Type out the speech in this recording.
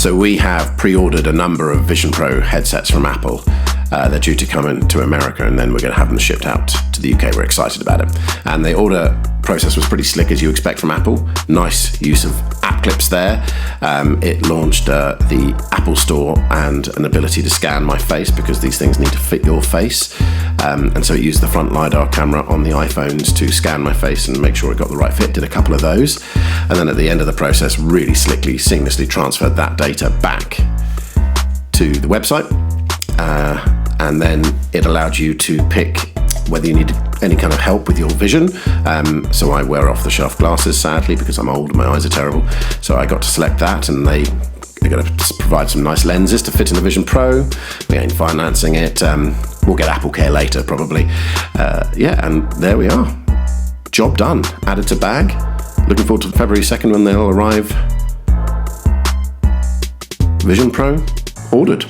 So we have pre-ordered a number of Vision Pro headsets from Apple. They're due to come into America, and then we're going to have them shipped out to the UK. We're excited about it. And the order process was pretty slick, as you expect from Apple. Nice use of app clips there. It launched the Apple Store and an ability to scan my face, because these things need to fit your face. And so it used the front LiDAR camera on the iPhones to scan my face and make sure it got the right fit. Did a couple of those. And then at the end of the process, really slickly, seamlessly transferred that data back to the website. And then it allowed you to pick whether you needed any kind of help with your vision. So I wear off-the-shelf glasses, sadly, because I'm old and my eyes are terrible. So I got to select that, and they're going to provide some nice lenses to fit in the Vision Pro. We ain't financing it. We'll get Apple Care later, probably. And there we are. Job done. Added to bag. Looking forward to February 2nd when they'll arrive. Vision Pro ordered.